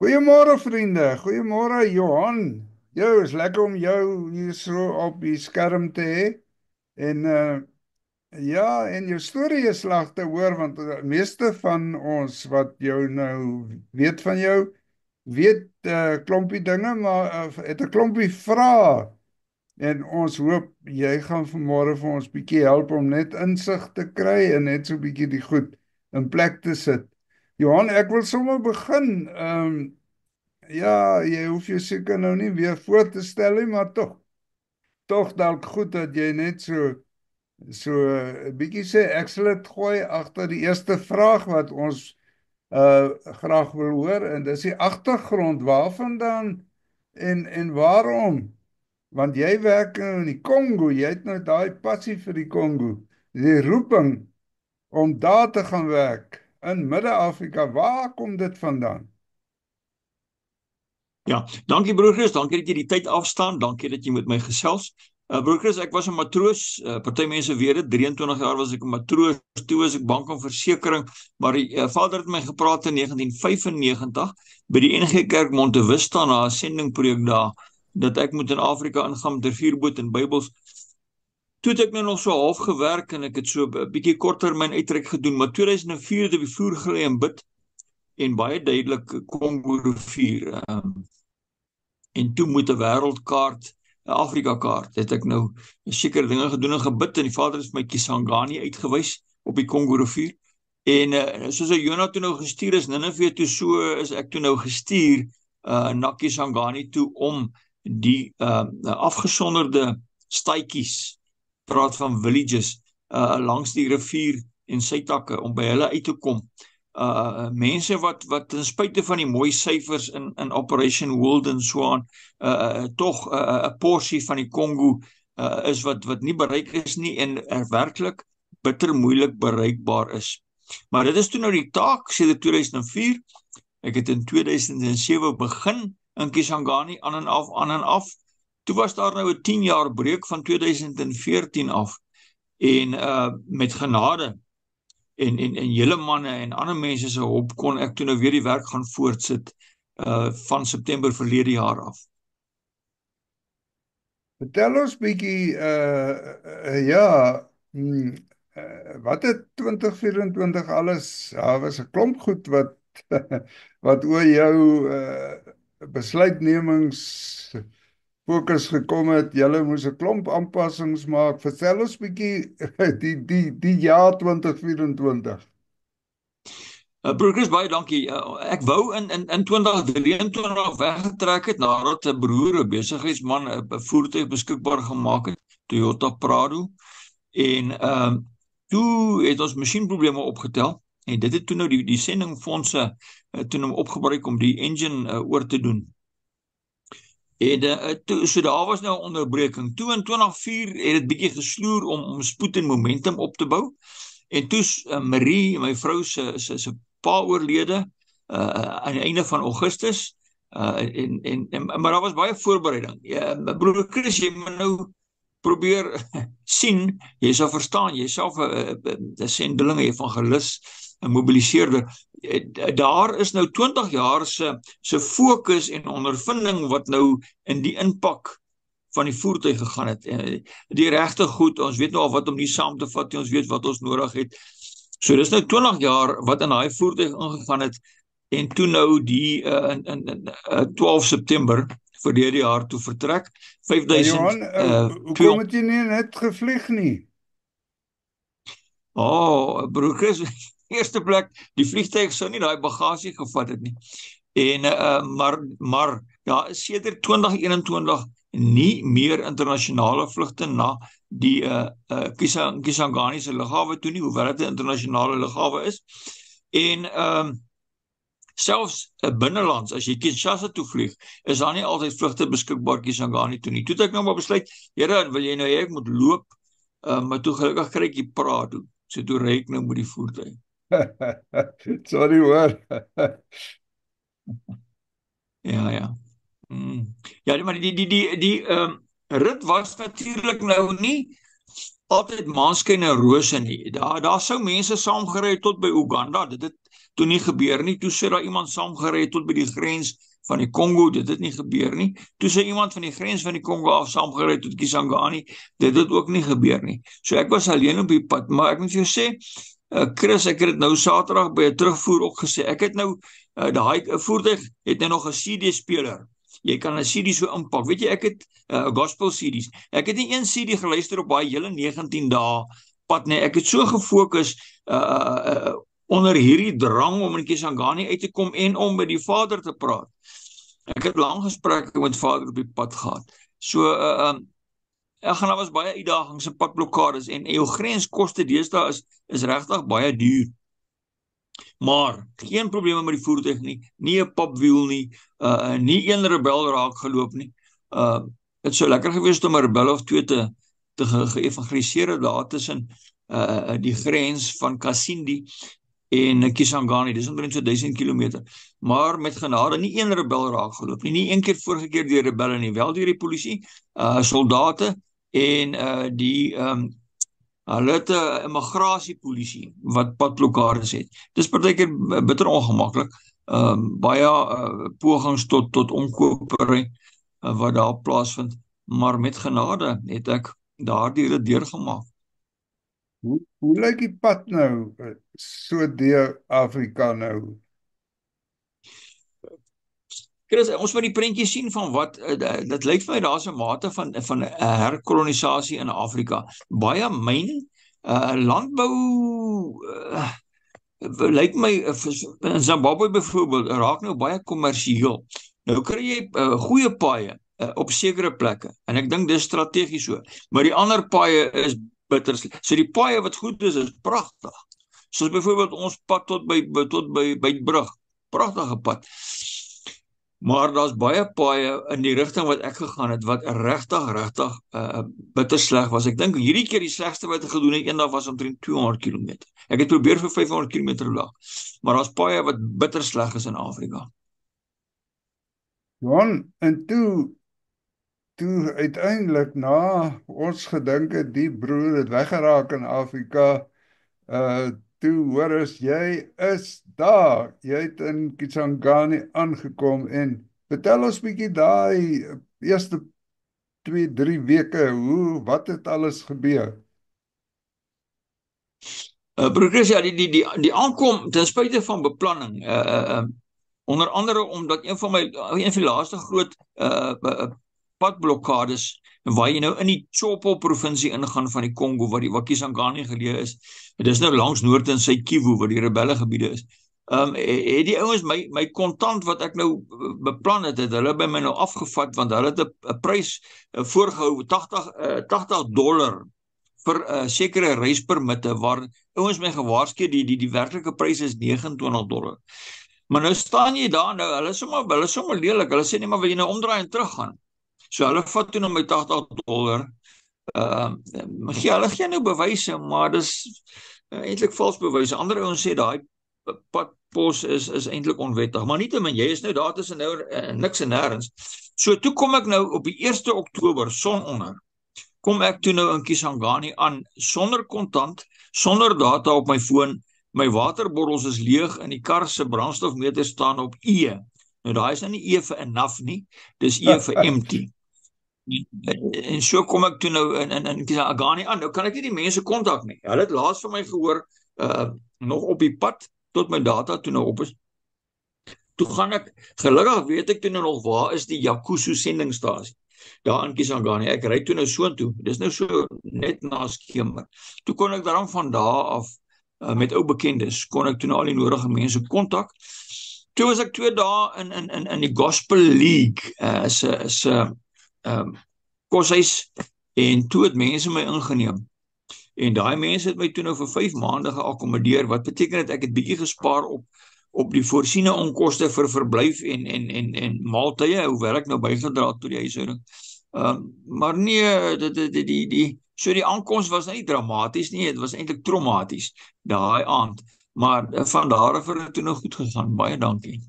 Goeiemôre vriende, goeiemôre Johan. Jou, is lekker om jou hier so op die skerm te hê. En ja, en jou storie is lag te hoor want meeste van ons wat jou nou weet van jou, weet klompie dinge, maar het 'n klompie vrae. En ons hoop jy gaan vanmôre vir ons bietjie help om net insig te kry en net so bietjie die goed in plek te sit. Johan, ek wil sommer begin. Ja, jy hoef jou seker nou nie weer voor te stel nie, maar tog dalk goed dat jy net so 'n bietjie sê ek sal dit gooi agter die eerste vraag wat ons graag wil hoor en dis die agtergrond waarvandaan en waarom? Want jy werk nou in die Kongo, jy het nou daai passie vir die Kongo, die roeping om daar te gaan werk in Midde-Afrika. Waar kom dit vandaan? Ja, dankie broer Chris, dankie dat jy die tyd afstaan, dankie dat jy met my gesels. Broer Chris, ek was 'n matroos, party mense weet dit, 23 jaar was ek 'n matroos, toe was ek bank en versekering, maar die vader het my gepraat in 1995 by die NG Kerk Montevista na 'n sendingprojek daar, dat ek moet in Afrika ingaan met 'n vuurboot en Bybels. Toe het ek nou nog so half gewerk en ek het so 'n bietjie korter my uittrek gedoen, maar 2004 het ek op die vloer gelê en bid en baie duidelik Kongo rivier. En toe moet 'n wêreldkaart, 'n Afrika kaart, het ek nou sekere dinge gedoen en gebid en die Vader het my Kisangani uitgewys op die Kongo rivier. En soos hy Jonah toe nou gestuur is Ninive toe, so is ek toe nou gestuur na Kisangani toe om die afgesonderde staatjies, praat van villages, langs die rivier en sy takke om by hulle uit te kom. Mense wat ten spyte van die mooi syfers in Operation World en so aan, tog 'n porsie van die Kongo is wat nie bereik is nie en werklik bitter moeilik bereikbaar is. Maar dit is toe nou die taak sedert 2004. Ek het in 2007 begin in Kisangani aan en af. Toe was daar nou 'n 10 jaar breek van 2014 af en met genade en julle manne en ander mense se hulp kon ek toe nou weer die werk gaan voortsit van September verlede jaar af. Vertel ons bietjie, ja, wat het 2024 alles, daar was 'n klomp goed wat wat oor jou besluitnemings fokus gekom het. Julle moes 'n klomp aanpassings maak. Vertel ons bietjie die jaar 2024. Broer Chris, baie dankie. Ek wou in 2023 weggetrek het nadat 'n broer, 'n besigheidsman, 'n voertuig beskikbaar gemaak het, Toyota Prado. En toe het ons masjienprobleme opgetel en dit het toe nou die sendingfondse toe nou opgebruik om die engine oor te doen. En so daar was nou 'n onderbreking. Toe in 2004 het dit bietjie gesloer om spoed en momentum op te bou. En toe Marie, my vrou se pa oorlede aan die einde van Augustus. Maar daar was baie voorbereiding. Broer Chris, jy moet nou probeer sien, jy sal verstaan, jy self 'n sendeling, 'n evangelis, 'n mobiliseerder. Daar is nou 20 jaar se fokus en ondervinding wat nou in die inpak van die voertuig gegaan het. Die regte goed, ons weet nou al wat om nie saam te vat, ons weet wat ons nodig het. So dis nou 20 jaar wat in daai voertuig ingegaan het en toe nou die in 12 September verlede jaar toe vertrek. 5000 Johan, hoekom het jy nie net gevlieg nie? Broer Chris, eerste plek, die vliegtuig sou nie daai bagasie gevat het nie. En maar ja, sedert 2021 nie meer internasionale vlugte na die Kisangani se lughawe toe nie, hoewel dit 'n internasionale lughawe is. En selfs binnelands, as jy Kinshasa toe vlieg, is daar nie altyd vlugte beskikbaar Kisangani toe nie. Toe het ek nou maar besluit, Here, wil jy nou hê ek moet loop? Maar toe gelukkig kry ek die Prado. So toe ry ek nou met die voertuig. Sorry hoor. Ja. Ja, maar die rit was natuurlik nou nie altyd maanskyn en rose nie. Daar sou mense saamgery tot by Uganda. Dit het toe nie gebeur nie. Toe sê daar iemand saamgery tot by die grens van die Kongo, dit het nie gebeur nie. Toe sê iemand van die grens van die Kongo af saamgery tot Kisangani, dit het ook nie gebeur nie. So ek was alleen op die pad, maar ek moet vir jou sê, Chris, ek het dit nou Saterdag by 'n terugvoer ook gesê. Ek het nou daai voertuig het nou nog 'n CD-speler. Jy kan 'n CD so inpak. Weet jy, ek het gospel CD's. Ek het nie een CD geluister op daai hele 19 dae pad nie. Ek het so gefokus onder hierdie drang om in Kisangani uit te kom en om met die Vader te praat. Ek het lang gesprekke met Vader op die pad gehad. So ek gaan, daar was baie uitdagings en padblokkades en jou grenskoste deesdae is regtig baie duur. Maar geen probleme met die voertuig nie 'n papwiel nie, nie een rebel raak geloop nie. Het sou lekker gewees het om 'n rebel of twee te geëvangeliseer daar tussen die grens van Kasindi en Kisangani, dis omtrent so 1000 km. Maar met genade nie een rebel raak geloop nie een keer vorige keer deur rebelle nie, wel deur die polisie, soldate en hulle het 'n immigrasiepolisie wat padblokkades het. Dis partykeer bitter ongemaklik. Baie pogings tot omkopery wat daar plaasvind, maar met genade het ek daardie rit deurgemaak. Hoe lyk die pad nou so deur Afrika nou? Chris, ons moet die prentjie sien van wat dit lyk vir my daar's 'n mate van herkolonisasie in Afrika. Baie myn, landbou lyk my in Zimbabwe byvoorbeeld raak nou baie kommersieel. Nou kry jy goeie paaie op sekere plekke en ek dink dis strategies so, maar die ander paaie is bitter. So die paaie wat goed is pragtig. Soos byvoorbeeld ons pad tot by die brug. Pragtige pad. Maar daar's baie paaie in die rigting wat ek gegaan het wat regtig bitter sleg was. Ek dink hierdie keer die slegste wat ek gedoen het eendag was omtrent 200 km. Ek het probeer vir 500 km lag. Maar daar's paaie wat bitter sleg is in Afrika. Johan, en toe uiteindelik na ons gedink het die broer het weggeraak in Afrika, toe hoor as jy is daar, jy het in Kisangani aangekom en vertel ons bietjie daai eerste 2-3 weke, wat het alles gebeur? Broer Chris, ja, die aankom ten spyte van beplanning, onder andere omdat een van die laaste groot padblokkades waar jy nou in die Chopo provinsie ingaan van die Kongo, waar Kisangani geleë is. Dit is nou langs Noord en Suid Kivu waar die rebelle gebiede is. Het die ouens my kontant wat ek nou beplan het hulle by my nou afgevat, want hulle het 'n prys voorgehou, $80 vir sekere reispermitte, waar ouens my gewaarsku die werklike prys is $29. Maar nou staan jy daar, nou hulle is sommer lelik, hulle sê nee, maar wil jy nou omdraai en teruggaan? So hulle vat toe nou my $80. Hulle gee nou bewyse, maar dis eintlik vals bewyse. Ander ouens sê daai padpos is eintlik onwettig, maar nietemin, jy is nou daar tussen nou niks en nêrens. So toe kom ek nou op die 1 Oktober, son onder, kom ek toe nou in Kisangani aan, sonder kontant, sonder data op my foon, my waterbottels is leeg en die kar se brandstofmeter staan op E. Nou daai is nou nie E vir enough nie, dis E vir empty. En so kom ek toe nou in Kisangani aan. Nou kan ek nie die mense kontak nie. Hulle het laas van my gehoor nog op die pad tot my data toe nou op is. Toe gaan ek, gelukkig weet ek toe nou nog waar is die Yakusu sendingstasie. Daar in Kisangani. Ek ry toe nou soontoe. Dis nou so net na skemer. Toe kon ek daarom van daar af met ou bekendes kon ek toe nou al die nodige mense kontak. Toe was ek 2 dae in die Gospel League se koshuis en toe het mense my ingeneem. En daai mense het my toe nou vir 5 maande geakkommodeer, wat beteken dat ek het bietjie gespaar op die voorsiene onkoste vir verblyf en maaltye, hoewel ek nou bygedra het tot die huishouding. Maar nee, so die aankoms was nie dramaties nie, dit was eintlik traumaties daai aand. Maar van daar af het dit toe nou goed gegaan. Baie dankie.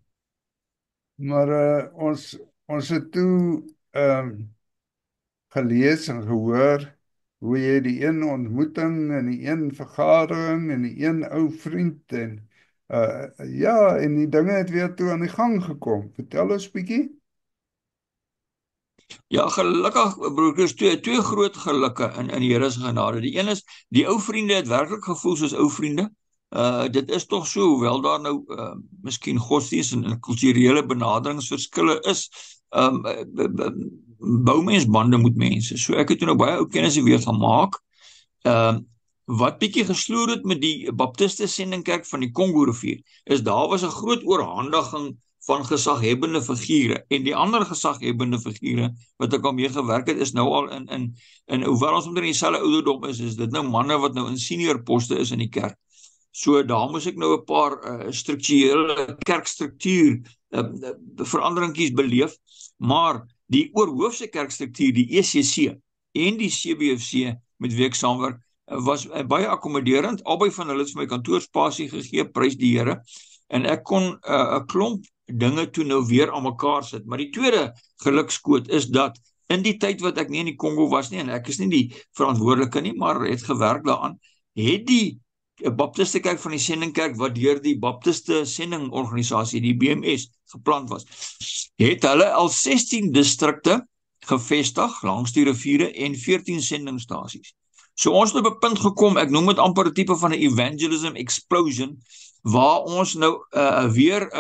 Maar ons het toe gelees en gehoor hoe jy die een ontmoeting en die een vergadering en die een ou vriend en Ja, en die dinge het weer toe aan die gang gekom. Vertel ons bietjie. Ja, gelukkig broers, twee groot gelukke in die Here se genade. Die een is die ou vriende het werklik gevoel soos ou vriende. Dit is tog so, hoewel daar nou miskien godsdienst en kulturele benaderingsverskille is, um, bou mens bande met mense. So ek het toe nou baie ou kennisse weer gemaak. Wat bietjie gesloer het met die Baptiste Sendingkerk van die Kongo rivier, is daar was 'n groot oorhandiging van gesaghebbende figure, en die ander gesaghebbende figure wat ek al mee gewerk het, is nou al hoewel ons onder dieselfde ouderdom is dit nou manne wat nou in senior poste is in die kerk. So daar moes ek nou 'n paar strukturele kerkstruktuur veranderingkies beleef, maar die oorhoofse kerkstruktuur, die ECC en die CBFC met wie ek saamwerk, was baie akkommoderend. Albei van hulle het vir my kantoorspasie gegee, prys die Here, en ek kon 'n klomp dinge toe nou weer aan mekaar sit. Maar die tweede gelukskoot is dat in die tyd wat ek nie in die Kongo was nie, en ek is nie die verantwoordelike nie, maar het gewerk daaraan, het die Baptiste Kerk van die Sendingkerk, wat deur die Baptiste Sendingorganisasie, die BMS, geplant was, het hulle al 16 distrikte gevestig langs die riviere en 14 sendingstasies. So ons het op 'n punt gekom, ek noem dit amper 'n tipe van 'n evangelism explosion, waar ons nou weer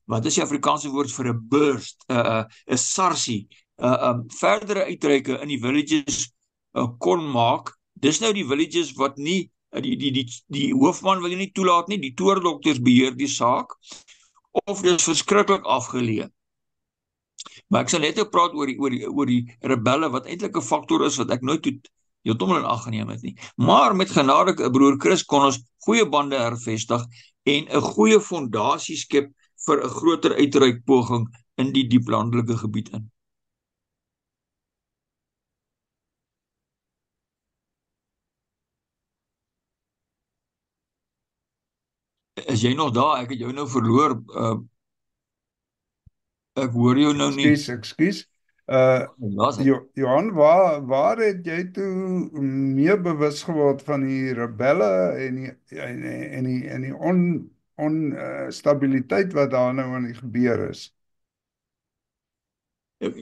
wat is die Afrikaanse woord vir 'n burst, 'n sarsie, verdere uitreike in die villages kon maak. Dis nou die villages wat nie die hoofman wil jy nie toelaat nie, die toordokters beheer die saak, of dis verskriklik afgeleë. Maar ek sal net ook praat oor die rebelle, wat eintlik 'n faktor is wat ek nooit heeltemal in ag geneem het nie. Maar met genade, broer Chris, kon ons goeie bande hervestig en 'n goeie fondasie skep vir 'n groter uitreikpoging in die diep landelike gebied in. Is jy nog daar? Ek het jou nou verloor. Ek hoor jou nou nie. Ekskuus. Johan, waar het jy toe meer bewus geword van die rebelle en die onstabiliteit wat daar nou aan die gebeur is?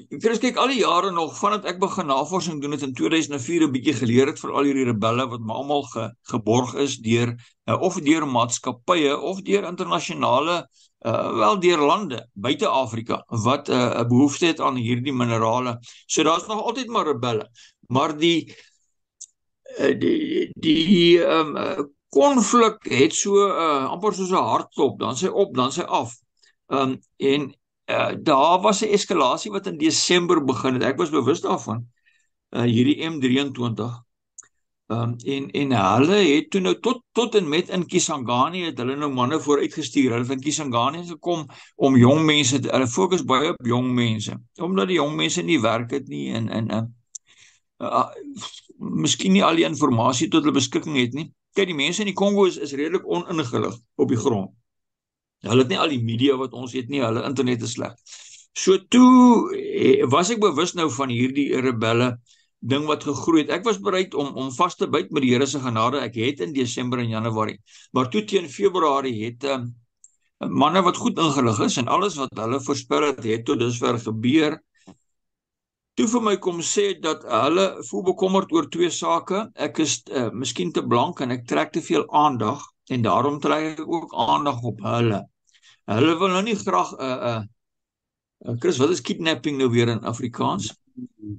Chris, kyk, al die jare nog, vandat ek begin navorsing doen het in 2004 'n bietjie geleer het vir al hierdie rebelle wat maar almal geborg is deur of deur maatskappye of deur internasionale wel deur lande buite Afrika wat 'n behoefte het aan hierdie minerale. So daar's nog altyd maar rebelle, maar die konflik het so amper soos 'n hartklop, dan sy op, dan sy af. En daar was 'n eskalasie wat in Desember begin het. Ek was bewus daarvan. Hierdie M23. En hulle het toe nou tot en met in Kisangani het hulle nou manne vooruitgestuur. Hulle het in Kisangani gekom om jong mense, hulle fokus baie op jong mense, omdat die jong mense nie werk het nie en miskien nie al die inligting tot hulle beskikking het nie. Kyk, die mense in die Kongo is redelik oningelig op die grond. Hulle het nie al die media wat ons het nie, hulle internet is sleg. So toe was ek bewus nou van hierdie rebelle ding wat gegroei het. Ek was bereid om vas te byt met die Here se genade. Ek het in Desember en Januarie, maar toe teen Februarie het manne wat goed ingelig is en alles wat hulle voorspel het tot dusver gebeur, toe vir my kom sê dat hulle voel bekommerd oor twee sake. Ek is miskien te blank en ek trek te veel aandag, en daarom trek ek ook aandag op hulle. Hulle wil nou nie graag Chris, wat is kidnapping nou weer in Afrikaans?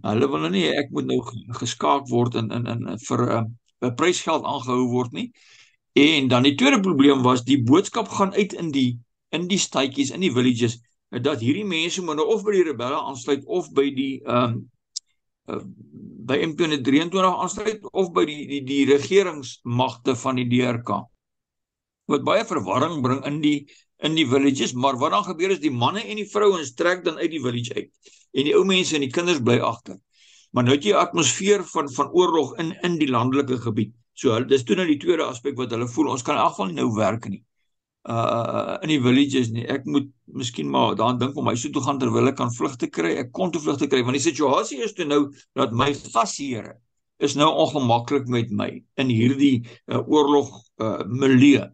Hulle wil nou nie, ek moet nou geskaak word en vir prysgeld aangehou word nie. En dan die tweede probleem was, die boodskap gaan uit in die staatjies, in die villages, dat hierdie mense moet nou of by die rebelle aansluit, of by die by MP23 aansluit, of by die regeringsmagte van die DRK. Wat baie verwarring bring in die villages, maar wat dan gebeur is, die manne en die vrouens trek dan uit die village uit, en die ou mense en die kinders bly agter. Maar nou het jy 'n atmosfeer van oorlog in die landelike gebied. So dis toe nou die tweede aspek wat hulle voel, ons kan in elk geval nie nou werk nie, in die villages nie. Ek moet miskien maar daaraan dink om huis toe gaan terwyl ek kan vlugte kry, ek kon toe vlugte kry, want die situasie is toe nou, dat my gasheere is nou ongemaklik met my in hierdie oorlog milieu.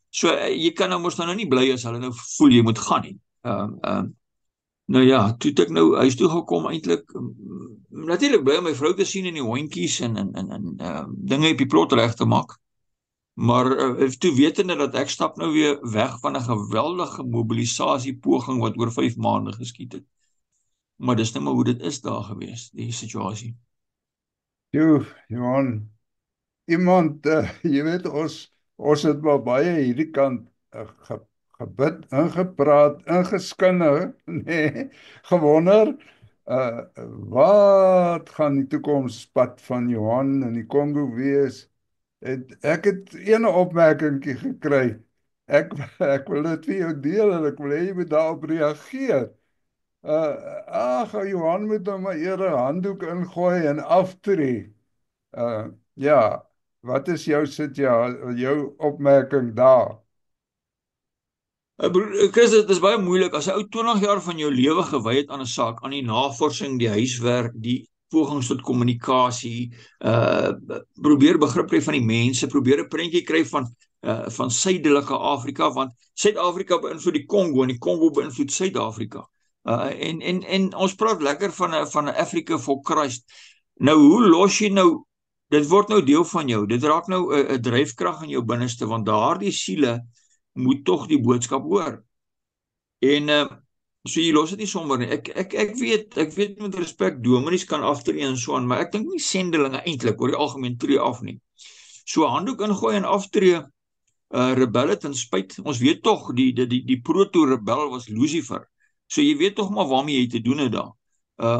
So jy kan nou mos nou nie bly as hulle nou voel jy moet gaan nie. Nou ja, toe het ek nou huis toe gekom eintlik. Natuurlik bly my vrou te sien en die hondjies en dinge op die plot reg te maak. Maar toe wetende dat ek stap nou weer weg van 'n geweldige mobilisasiepoging wat oor 5 maande geskied het. Maar dis net maar hoe dit is daar gewees, die situasie. Johan, iemand, jy weet, ons het maar baie hierdie kant gebid, ingepraat, ingeskinne, nee, gewonder, wat gaan die toekomspad van Johan in die Kongo wees? Ek het een opmerkingkie gekry. Ek wil dit vir jou deel en ek wil hê jy moet daarop reageer. Johan moet nou maar eers 'n handdoek ingooi en aftree. Ja, wat is jou opmerking daar? Chris, dit is baie moeilik as 'n ou 20 jaar van jou lewe gewy het aan 'n saak, aan die navorsing, die huiswerk, die pogings tot kommunikasie, probeer begrip kry van die mense, probeer 'n prentjie kry van suidelike Afrika, want Suid-Afrika beïnvloed die Kongo en die Kongo beïnvloed Suid-Afrika. En ons praat lekker van 'n Africa for Christ. Nou hoe los jy nou, dit word nou deel van jou, dit raak nou 'n dryfkrag in jou binneste, want daardie siele moet tog die boodskap hoor. En so jy los dit nie sommer nie. Ek weet met respek, dominees kan aftree en so aan, maar ek dink nie sendelinge eintlik oor die algemeen tree af nie. So handdoek ingooi en aftree, rebelle ten spyt. Ons weet tog die proto-rebel was Lucifer. So jy weet tog maar waarmee jy te doen het daar.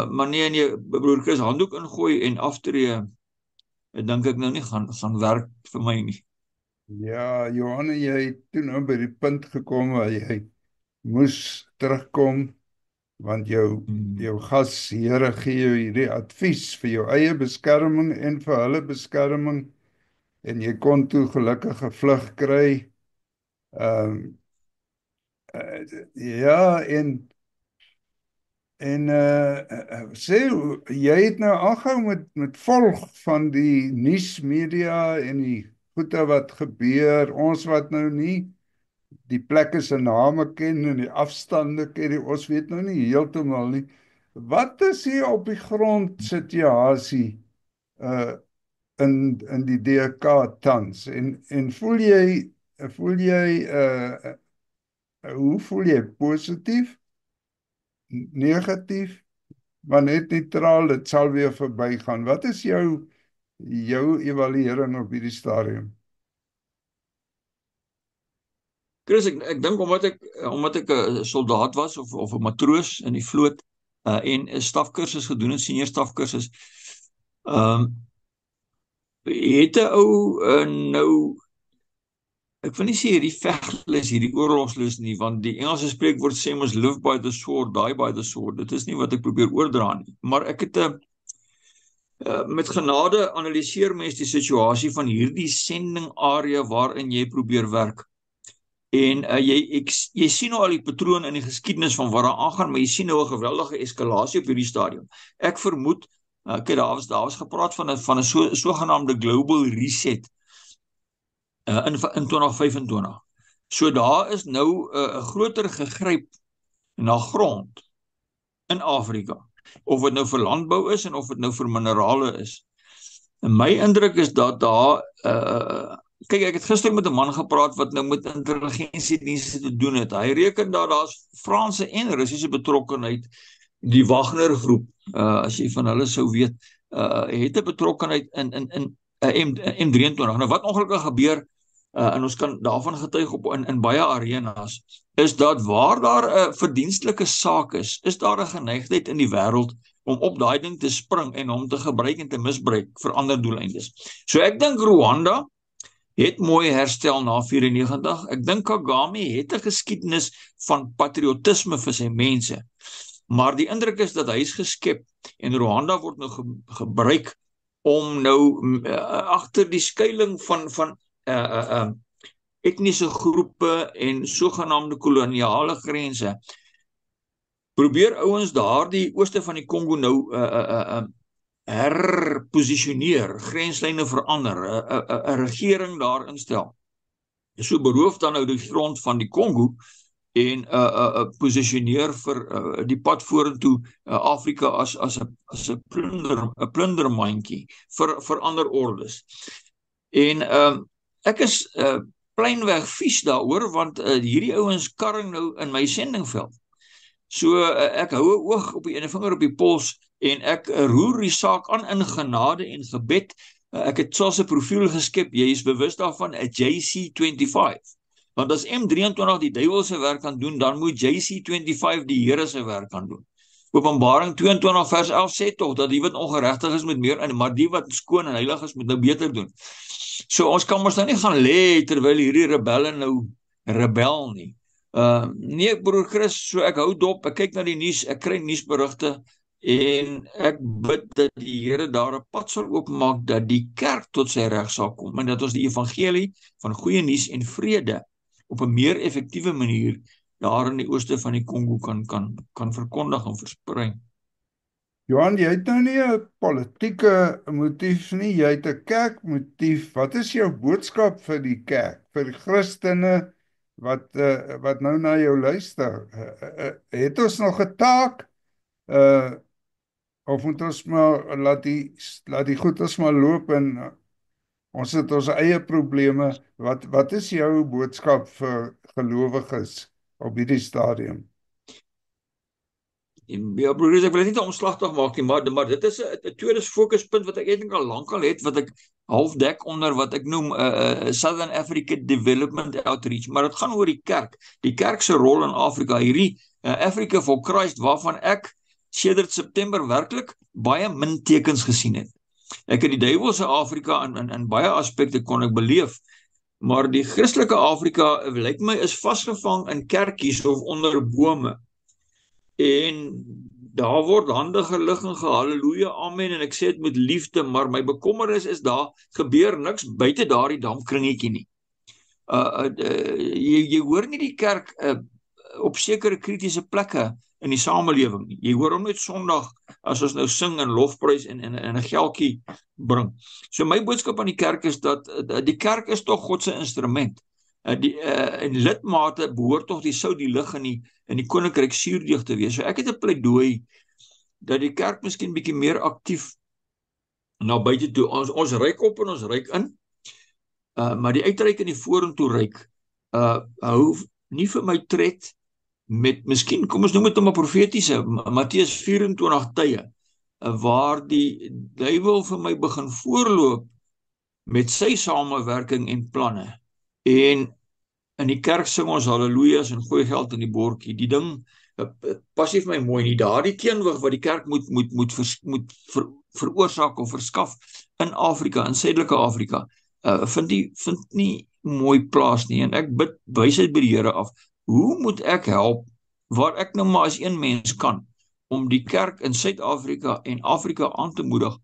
Maar nee, broer Chris, handdoek ingooi en aftree, dink ek nou nie gaan werk vir my nie. Ja, Johanne, jy het toe nou by die punt gekom waar jy moes terugkom, want jou gasheere gee jou hierdie advies vir jou eie beskerming en vir hulle beskerming, en jy kon toe gelukkig 'n vlug kry. Ja, en sê, jy het nou aangehou met volg van die nuusmedia en die goeie wat gebeur, ons wat nou nie die plekke se name ken en die afstande ken, ons weet nou nie heeltemal nie. Wat is hier op die grond situasie in die DK tans? En hoe voel jy? Positief? Negatief? Maar net neutraal, dit sal weer verbygaan. Wat is jou evaluering op hierdie stadium? Chris, ek dink omdat ek 'n soldaat was of 'n matroos in die vloot en 'n stafkursus gedoen het, senior stafkursus, het 'n ou nou, ek wil nie sê hierdie vegtlus, hierdie oorlogslus nie, want die Engelse spreekwoord sê mos live by the sword, die by the sword. Dit is nie wat ek probeer oordra nie, maar ek het met genade analiseer mens die situasie van hierdie sending area waarin jy probeer werk. En jy sien nou al die patroon in die geskiedenis van wat daar aangaan, maar jy sien nou 'n geweldige eskalasie op hierdie stadium. Ek vermoed, kyk, daar was gepraat van 'n sogenaamde global reset in 2025. So daar is nou 'n groter gegryp na grond in Afrika, of dit nou vir landbou is en of dit nou vir minerale is. En my indruk is dat daar kyk, ek het gister met 'n man gepraat wat nou met intelligensiedienste te doen het. Hy reken dat daar's Franse en Russiese betrokkenheid. Die Wagner groep, as jy van hulle sou weet, het 'n betrokkenheid in M23. Nou wat ongelukkig gebeur, en ons kan daarvan getuig in baie arenas, is dat waar daar 'n verdienstelike saak is daar 'n geneigtheid in die wêreld om op daai ding te spring en hom te gebruik en te misbruik vir ander doeleindes. So ek dink Rwanda het mooi herstel na 94. Ek dink Kagame het 'n geskiedenis van patriotisme vir sy mense. Maar die indruk is dat hy is geskep en Rwanda word nou gebruik om nou agter die skuiling van etniese groepe en sogenaamde koloniale grense probeer ouens daar die ooste van die Kongo nou herposisioneer, grenslyne verander, 'n regering daar instel. So beroof dan nou die grond van die Kongo en posisioneer vir die pad vorentoe Afrika as 'n plundermandjie vir ander ordes. En ek is pleinweg vies daaroor want hierdie ouens karring nou in my sendingveld. So ek hou 'n oog op die ene vinger op die pols en ek roer die saak aan in genade en gebed. Ek het selfs 'n profiel geskep, jy is bewus daarvan, 'n JC25. Want as M23 die duiwel se werk kan doen, dan moet JC25 die Here se werk kan doen. Openbaring 22 vers 11 sê tog dat die wat ongeregtig is moet meer in, maar die wat skoon en heilig is moet nou beter doen. So ons kan ons nou nie gaan lê terwyl hierdie rebelle nou rebel nie. Nee broer Chris, so ek hou dop, ek kyk na die nuus, ek kry nuusberigte en ek bid dat die Here daar 'n pad sal oopmaak dat die kerk tot sy reg sal kom en dat ons die evangelie van goeie nuus en vrede op 'n meer effektiewe manier daar in die ooste van die Kongo kan verkondig en versprei. Johan, jy het nou nie 'n politieke motief nie, jy het 'n kerkmotief. Wat is jou boodskap vir die kerk, vir die Christene wat nou na jou luister? Het ons nog 'n taak of moet ons maar laat die goeders maar loop en ons het ons eie probleme? Wat is jou boodskap vir gelowiges op hierdie stadium? Ja, broers, ek wil dit nie omslagtig maak nie, maar dit is 'n tweede fokuspunt wat ek eintlik al lankal het, wat ek half dek onder wat ek noem Southern Africa Development Outreach, maar dit gaan oor die kerk se rol in Afrika, hierdie Africa for Christ, waarvan ek sedert September werklik baie min tekens gesien het. Ek het die duiwelse Afrika in baie aspekte kon ek beleef, maar die Christelike Afrika lyk my is vasgevang in kerkies of onder bome. En daar word hande gelig en gehalleluja, amen, en ek sê dit met liefde, maar my bekommernis is daar gebeur niks buite daardie dampkringetjie nie. Jy hoor nie die kerk op sekere kritiese plekke in die samelewing nie. Jy hoor hom net Sondag as ons nou sing en lofprys en 'n geldjie bring. So my boodskap aan die kerk is dat die kerk is tog God se instrument. En lidmate behoort tog die sout, die lig in die koninkryk suurdeeg te wees. So ek het 'n pleidooi dat die kerk miskien bietjie meer aktief na buite toe. Ons ryk op en ons ryk in, maar die uitreik en die vorentoe ryk hou nie vir my tred met, miskien, kom ons noem dit 'n profetiese Matteus 24 tye, waar die duiwel vir my begin voorloop met sy samewerking en planne. En in die kerk sing ons hallelujas en gooi geld in die bordjie. Die ding pas nie vir my mooi nie. Daardie teenwig wat die kerk moet veroorsaak of verskaf in Afrika, in Suidelike Afrika, vind nie mooi plaas nie. En ek bid wysheid by die Here af. Hoe moet ek help waar ek nou maar as een mens kan om die kerk in Suid-Afrika en Afrika aan te moedig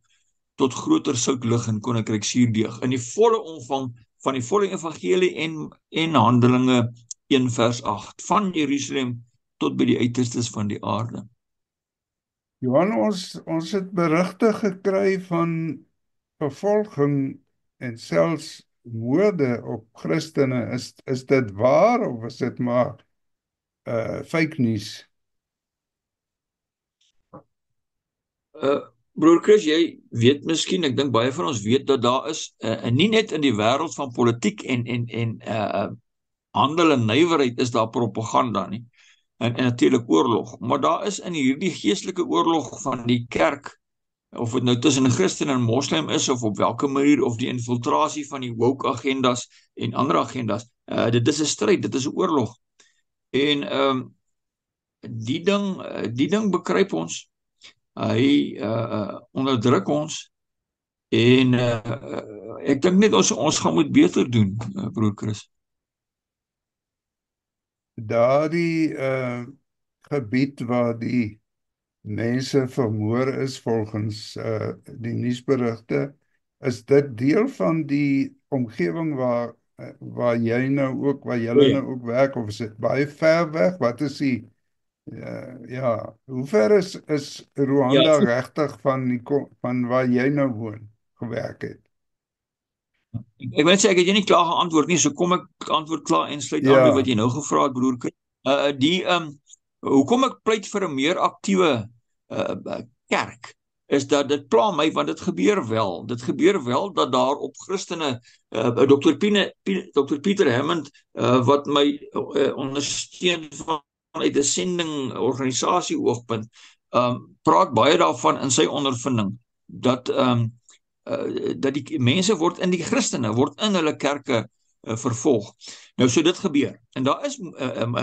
tot groter soutlig en koninkryk suurdeeg in die volle omvang van die volle evangelie en Handelinge 1 vers 8 van Jerusalem tot by die uiterstes van die aarde. Johan, ons het berigte gekry van vervolging en selfs moorde op Christene. Is dit waar of is dit maar fake news? Broer Chris, jy weet miskien, ek dink baie van ons weet dat daar is nie net in die wêreld van politiek en handel en nywerheid is daar propaganda nie, en natuurlik oorlog, maar daar is in hierdie geestelike oorlog van die kerk, of dit nou tussen Christen en Moslem is, of op welke manier, of die infiltrasie van die woke agendas en ander agendas, dit is 'n stryd, dit is 'n oorlog, en die ding bekruip ons, hy onderdruk ons, en ek dink net ons gaan moet beter doen, broer Chris. Daardie gebied waar die mense vermoor is volgens die nuusberigte, is dit deel van die omgewing waar jy nou ook, waar julle nou ook werk, of is dit baie ver weg? Wat is die Ja, hoe ver is Ja, Rwanda regtig van waar jy nou woon gewerk het? ek wil net sê ek het jy nie klaar geantwoord nie, so kom ek antwoord klaar en sluit aan by wat Ja, jy nou gevra het, broertjie. Die hoekom ek pleit vir 'n meer aktiewe kerk is dat dit pla my want dit gebeur wel. Dit gebeur wel dat daar op Christene Dr. Pieter Hammond wat my ondersteun vanuit 'n sending organisasie oogpunt praat baie daarvan in sy ondervinding dat dat die mense word in die Christene word in hulle kerke vervolg. Nou so dit gebeur. En daar is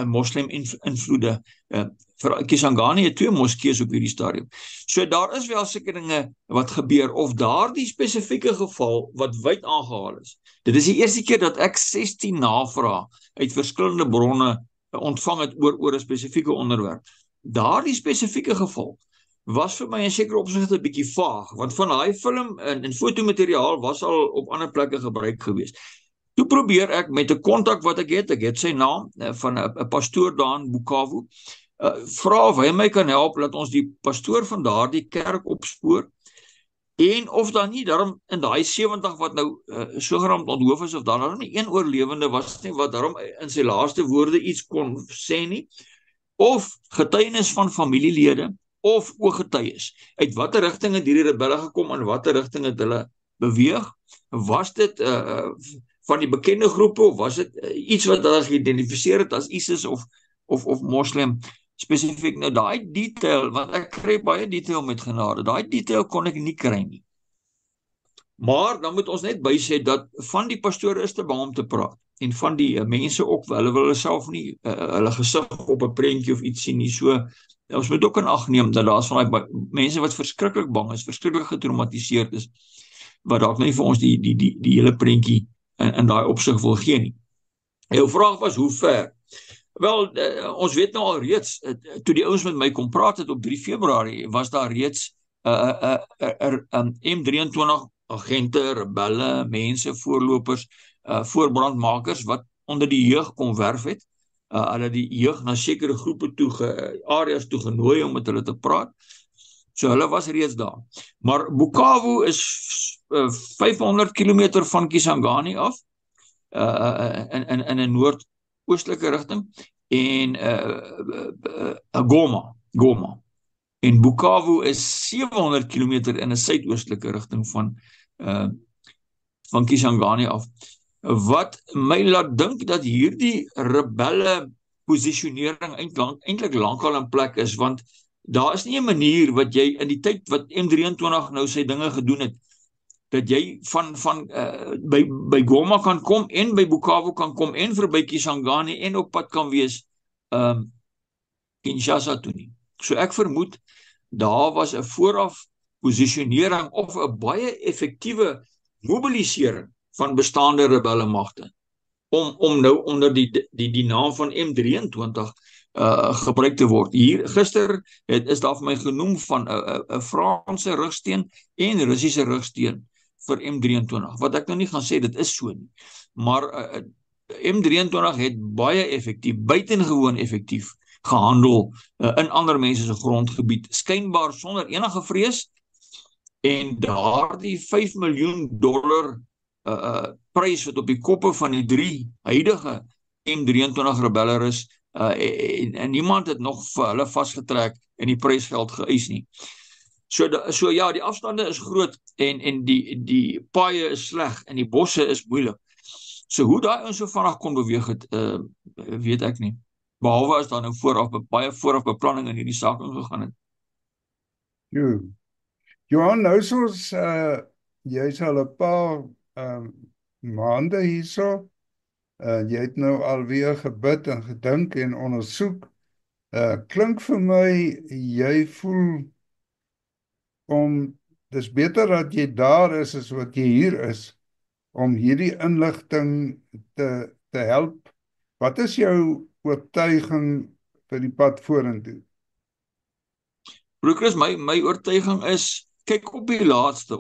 moslim invloede. Vir Kisangani het 2 moskeeë op hierdie stadium. So daar is wel seker dinge wat gebeur of daardie spesifieke geval wat wyd aangehaal is. Dit is die eerste keer dat ek 16 navrae uit verskillende bronne ontvang het oor 'n spesifieke onderwerp. Daardie spesifieke geval was vir my in sekere opsigte 'n bietjie vaag, want van daai film en fotomateriaal was al op ander plekke gebruik gewees. Toe probeer ek met 'n kontak wat ek het sy naam van 'n pastoor daar in Bukavu, vra of hy my kan help dat ons die pastoor van daardie kerk opspoor en of dan nie daarom in daai 70 wat nou sogenaamd onthoof is of daar dan nie een oorlewende was nie wat daarom in sy laaste woorde iets kon sê nie, of getuienis van familielede of ooggetuies. Uit watter rigting het hierdie rebelle gekom en watter rigting het hulle beweeg? Was dit van die bekende groepe of was dit iets wat hulle geïdentifiseer het as ISIS of moslim spesifiek? Nou daai detail, want ek kry baie detail met genade, daai detail kon ek nie kry nie. Maar dan moet ons net bysê dat van die pastore is te bang om te praat en van die mense ook, hulle wil self nie hulle gesig op 'n prentjie of iets sien nie. So ons moet ook in ag neem dat daar's van daai mense wat verskriklik bang is, verskriklik getraumatiseerd is, wat dalk nie vir ons die hele prentjie in daai opsig wil gee nie. Jou vraag was hoe ver? Wel, ons weet nou al reeds, toe die ouens met my kom praat het op 3 Februarie, was daar reeds M23 agente, rebelle, mense, voorlopers, voorbrandmakers wat onder die jeug kom werf het. Hulle die jeug na sekere groepe toe, areas toe genooi om met hulle te praat. So hulle was reeds daar. Maar Bukavu is 500 km van Kisangani af, in 'n noordoostelike rigting, en Goma. En Bukavu is 700 km in 'n suidoostelike rigting van Kisangani af. Wat my laat dink dat hierdie rebelle posisionering eintlik lankal in plek is, want daar is nie 'n manier wat jy in die tyd wat M23 nou sy dinge gedoen het, dat jy by Goma kan kom en by Bukavu kan kom en verby Kisangani en op pad kan wees Kinshasa toe nie. So ek vermoed daar was 'n vooraf posisionering of 'n baie effektiewe mobilisering van bestaande rebelle magte om nou onder die naam van M23 gebruik te word. Hier gister is daar vir my genoem van 'n Franse rugsteen en Russiese rugsteen vir M23, wat ek nou nie gaan sê dit is so nie, maar M23 het baie effektief, buitengewoon effektief gehandel in ander mense se grondgebied, skynbaar sonder enige vrees, en daardie $5 miljoen prys wat op die koppe van die 3 huidige M23 rebelle is, en niemand het nog vir hulle vasgetrek en die prysgeld geëis nie. So ja, die afstande is groot en die paaie is sleg en die bosse is moeilik. So hoe daai ons so vinnig kon beweeg het, weet ek nie. Behalwe as daar nou baie vooraf beplanning in hierdie saak ingegaan het. Johan, nou soos jy's al 'n paar maande hierso, jy het nou alweer gebid en gedink en ondersoek. Klink vir my jy voel dis beter dat jy daar is as wat jy hier is, om hierdie inligting te help. Wat is jou oortuiging vir die pad vorentoe? Broer Chris, my oortuiging is, kyk op die laaste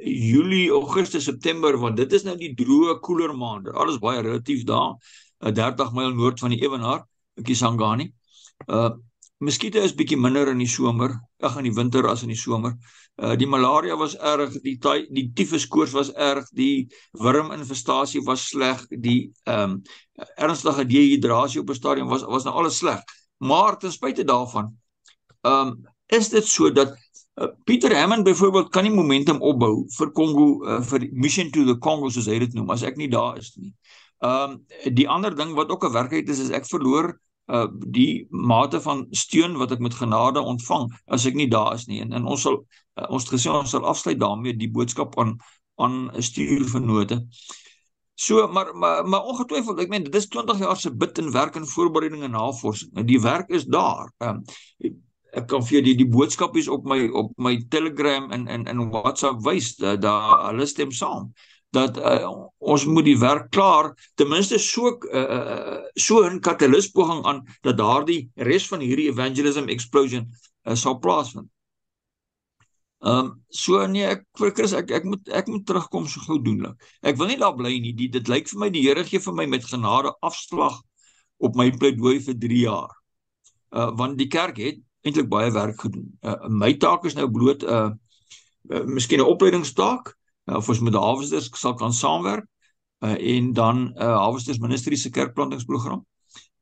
Julie, Augustus, September, want dit is nou die droë, koeler maande. Alles baie relatief daar, 30 myl noord van die Ewenaar, Kisangani. Muskiete is bietjie minder in die somer, in die winter as in die somer. Die malaria was erg, die tyfuskoors was erg, die wurminfestasie was sleg, die ernstige dehydrasie op 'n stadium was nou alles sleg. Maar ten spyte daarvan, is dit so dat Peter Hammond byvoorbeeld kan die momentum opbou vir Congo, vir Mission to the Congo soos hy dit noem, as ek nie daar is nie. Die ander ding wat ook 'n werklikheid is ek verloor die mate van steun wat ek met genade ontvang as ek nie daar is nie. En ons het gesê ons sal afsluit daarmee die boodskap aan stuurvernote. So, maar ongetwyfeld, ek meen, dit is 20 jaar se bid en werk en voorbereiding en navorsing. Die werk is daar. Ek kan vir die boodskapies op my Telegram en WhatsApp wys, daar hulle stem saam dat ons moet die werk klaar, ten minste so 'n katalyspoging aan dat daardie res van hierdie evangelism explosion sal plaasvind. So nee, Chris, ek moet terugkom so gou doenlik. Ek wil nie daar bly nie. Dit lyk vir my die Here gee vir my met genade afslag op my pleidooi vir 3 jaar. Want die kerk het eintlik baie werk gedoen. My taak is nou bloot miskien 'n opleidingstaak, of ons met die Harvesters sal kan saamwerk, en dan Harvesters Ministries se kerkplantingsprogram.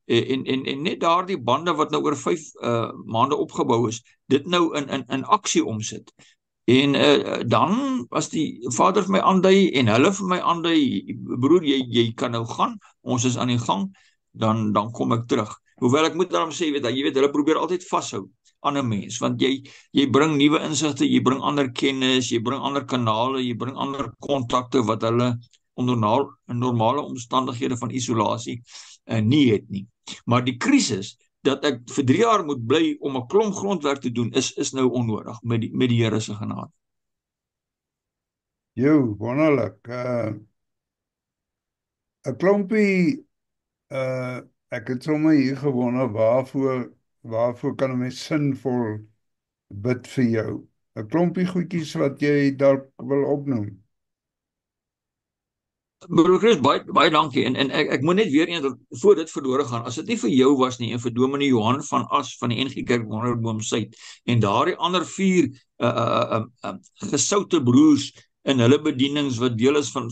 En net daardie bande wat nou oor 5 maande opgebou is, dit nou in aksie omsit. En dan, as die Vader vir my aandui en hulle vir my aandui, broer, jy kan nou gaan, ons is aan die gang, dan kom ek terug. Hoewel ek moet daarom sê, jy weet, hulle probeer altyd vashou aan 'n mens, want jy bring nuwe insigte, jy bring ander kennis, jy bring ander kanale, jy bring ander kontakte wat hulle onder normale omstandighede van isolasie nie het nie. Maar die krisis dat ek vir 3 jaar moet bly om 'n klomp grondwerk te doen, is nou onnodig met die Here se genade. Wonderlik. 'n klompie, ek het sommer hier gewonder, waarvoor kan 'n mens sinvol bid vir jou? 'n klompie goedjies wat jy dalk wil opnoem. Broer Chris, baie dankie. En ek moet net weer eens voor dit verlore gaan. As dit nie vir jou was nie en vir Dominee Johan van As van die NG Kerk Wonderboom Suid en daardie ander 4 gesoute broers in hulle bedienings wat deel is van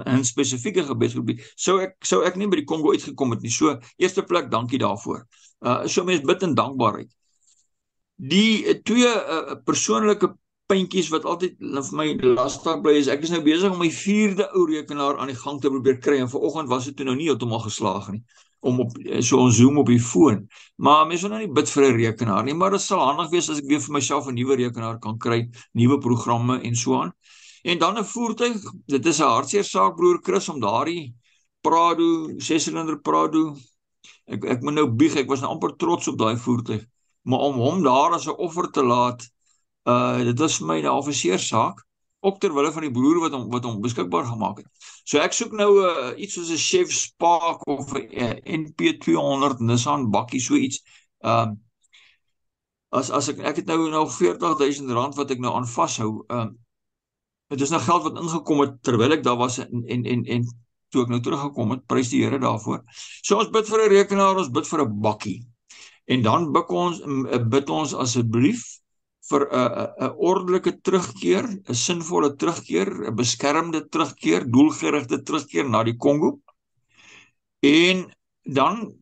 'n spesifieke gebedsgroep, sou ek nie by die Kongo uitgekom het nie. So, eerste plek, dankie daarvoor. So mens bid in dankbaarheid. Die 2 persoonlike puntjies wat altyd vir my lastig bly is, ek is nou besig om my 4de ou rekenaar aan die gang te probeer kry, en vanoggend was dit toe nou nie heeltemal geslaag nie, om so ons Zoom op die foon, maar mense wil nou nie bid vir 'n rekenaar nie, maar dit sal handig wees as ek weer vir myself 'n nuwe rekenaar kan kry, nuwe programme en so aan. En dan 'n voertuig, dit is 'n hartseer saak, broer Chris, om daardie Prado, 6-silinder Prado, ek moet nou bieg, ek was nou amper trots op daai voertuig, maar om hom daar as 'n offer te laat, dit was vir my 'n afseersaak, ook terwille van die broer wat hom beskikbaar gemaak het. So ek soek nou iets soos 'n Chef Spark of 'n NP200 Nissan bakkie, so iets. As ek het nou R40,000 wat ek nou aan vashou. Dit is nou geld wat ingekom het terwyl ek daar was en toe ek nou teruggekom het, prys die Here daarvoor. So ons bid vir 'n rekenaar, ons bid vir 'n bakkie. En dan bid ons asseblief vir 'n ordelike terugkeer, 'n sinvolle terugkeer, 'n beskermde terugkeer, doelgerigte terugkeer na die Kongo. En dan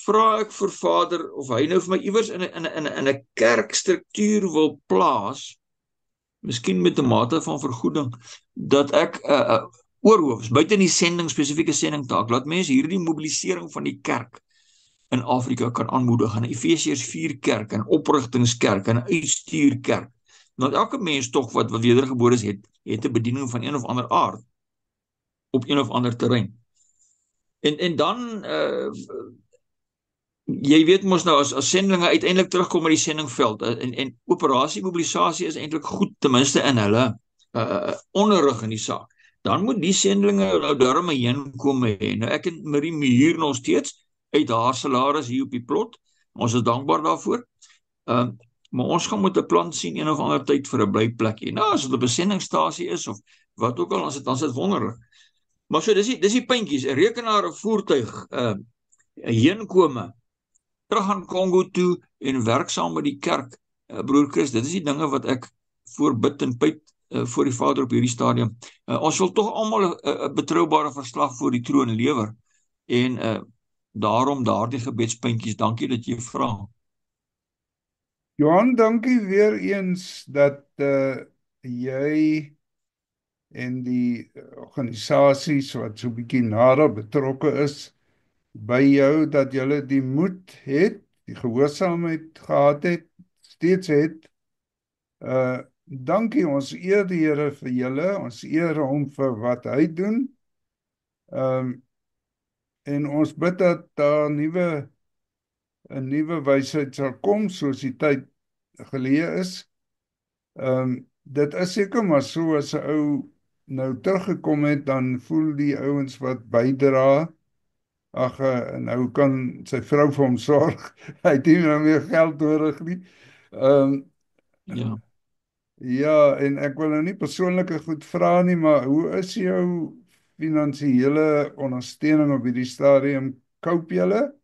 vra ek vir Vader of hy nou vir my iewers in 'n kerkstruktuur wil plaas, miskien met 'n mate van vergoeding, dat ek oorhoofs, buite die spesifieke sendingtaak, laat mense hierdie mobilisering van die kerk in Afrika kan aanmoedig, en 'n Efesiërs 4 kerk, en oprigtingskerk, en 'n uitstuurkerk. Want elke mens tog wat wedergebore is, het 'n bediening van een of ander aard op een of ander terrein. En dan jy weet mos nou, as sendlinge uiteindelik terugkom met die sendingveld, en operasie mobilisasie is eintlik goed, ten minste in hulle onderrig in die saak. Dan moet die sendlinge nou daarmee heen kom hê. Nou ek en Marie hier nog steeds uit haar salaris hier op die plot. Ons is dankbaar daarvoor. Maar ons gaan moet 'n plan sien een of ander tyd vir 'n blyplekkie. Nou, as dit 'n besendingstasie is of wat ook al, dan is dit wonderlik. Maar so dis die puntjies, 'n rekenaar, 'n voertuig, heenkome, terug aan Kongo toe en werk saam met die kerk. Broer Chris, dit is die dinge wat ek voorbid en byt voor die Vader op hierdie stadium. Ons wil tog almal 'n betroubare verslag voor die troon lewer en daarom daardie gebedspuntjies. Dankie dat jy vra. Johan, dankie weer eens dat jy en die organisasies wat so 'n bietjie nader betrokke is by jou, dat julle die moed het, die gehoorsaamheid gehad het, steeds het. Dankie, ons eer die Here vir julle, ons eer hom vir wat hy doen. En ons bid dat daar 'n nuwe wysheid sal kom soos die tyd geleë is. Dit is seker maar so, as 'n ou nou teruggekom het, dan voel die ouens wat bydra, ag, nou kan sy vrou vir hom sorg. Hy het nie nou meer geld nodig nie. Ja. Ja, en ek wil nou nie persoonlike goed vra nie, maar hoe is jou finansiële ondersteuning op hierdie stadium? Koop julle?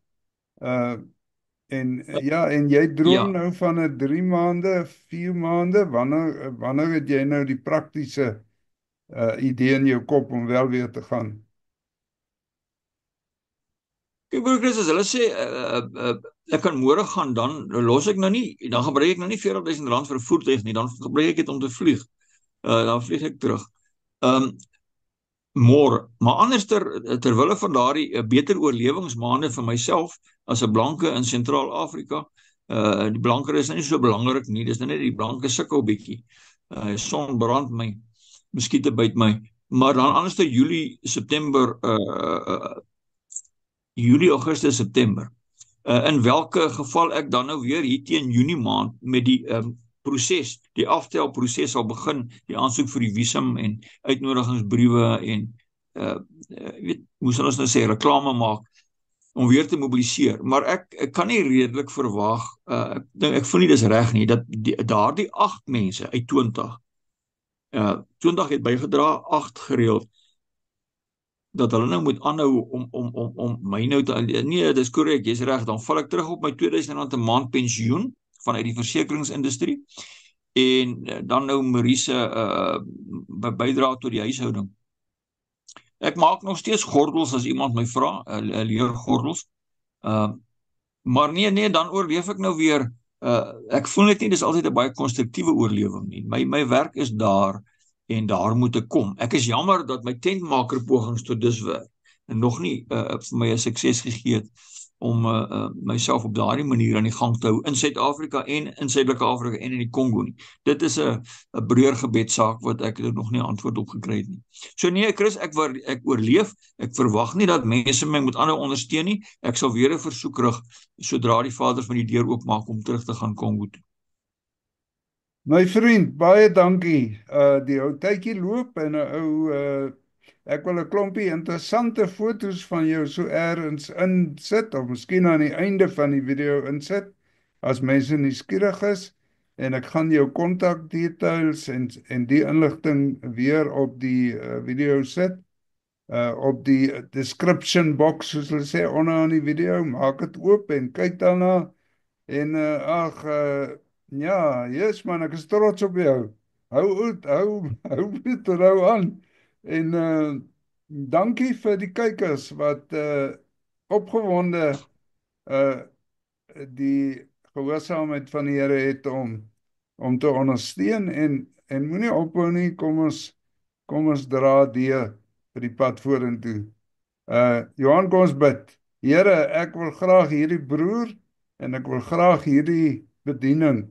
En jy droom Ja. nou van 'n 3 maande, 4 maande. Wanneer het jy nou die praktiese idee in jou kop om wel weer te gaan? Kyk, broer Chris, as hulle sê ek kan môre gaan, dan los ek nou nie, dan gebruik ek nou nie R40.000 vir 'n voertuig nie, dan gebruik ek dit om te vlieg. Dan vlieg ek terug. Môre, maar anders terwille van daardie beter oorlewingsmaande vir myself as 'n blanke in Sentraal-Afrika. Die blanker is nie so belangrik nie, dis net die blanke sukkel bietjie. Son brand my, muskiete byt my. Maar dan anders Julie, September, Julie, Augustus, September. In welke geval ek dan nou weer hier teen Junie maand met die proses, die aftelproses sal begin, die aansoek vir die visum en uitnodigingsbriewe en weet, hoe sal ons nou sê, reklame maak om weer te mobiliseer. Maar ek kan nie redelik verwag, ek voel nie dis reg nie, dat daardie 8 mense uit 20, 20 het bygedra, 8 gereeld, dat hulle nou moet aanhou om my nou te, nee, dis korrek, jy's reg, dan val ek terug op my R2000 'n maand pensioen vanuit die versekeringsindustrie en dan nou Marise bydra tot die huishouding. Ek maak nog steeds gordels as iemand my vra, leergordels. Maar nee, dan oorleef ek nou weer. Ek voel net nie dis altyd 'n baie konstruktiewe oorlewing nie. My werk is daar en daar moet ek kom. Ek is jammer dat my tentmaker pogings tot dusver en nog nie vir my 'n sukses gegee het om myself op daardie manier aan die gang te hou in Suid-Afrika en in Suidelike Afrika en in die Kongo nie. Dit is 'n breërgebedsaak wat ek nog nie antwoord op gekry het nie. So nee, Chris, ek oorleef. Ek verwag nie dat mense my moet aanhou ondersteun nie. Ek sal weer 'n versoek rig sodra die Vader van die deur oopmaak om terug te gaan Kongo toe. My vriend, baie dankie. Die ou tydjie loop en 'n ou ek wil 'n klompie interessante foto's van jou so ergens insit, of miskien aan die einde van die video insit, as mense nuuskierig is, en ek gaan jou kontakdetails en die inligting weer op die video sit, op die description box, soos hulle sê, onder aan die video. Maak dit oop en kyk daarna, en ja, yes man, ek is trots op jou. Hou uit, hou bitter aan. En dankie vir die kykers wat opgewonde die gehoorsaamheid van die Here het om te ondersteun, en moenie ophou nie. Kom ons dra deur vir die pad vorentoe. Johan, kom ons bid. Here, ek wil graag hierdie broer en ek wil graag hierdie bediening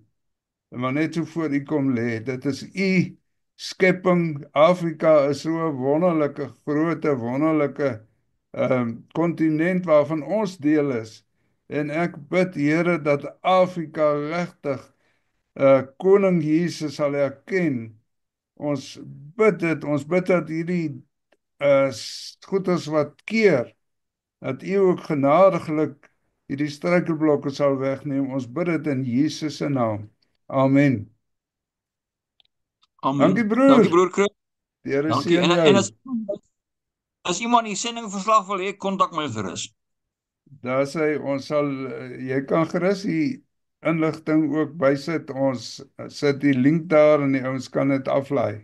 maar net so voor u kom lê. Dit is u skepping. Afrika is so 'n wonderlike, groot, wonderlike kontinent waarvan ons deel is. En ek bid, Here, dat Afrika regtig koning Jesus sal erken. Ons bid dat hierdie goeders wat keer, dat u ook genadiglik hierdie struikelblokke sal wegneem. Ons bid dit in Jesus se naam. Amen. Amen. Dankie broer. Dankie broer Chris. Die Here Dankie. seën En jou. as iemand die sendingverslag wil hê, kontak my gerus. Daar sê ons sal jy kan gerus die inligting ook bysit. Ons sit die link daar en die ouens kan dit aflaai.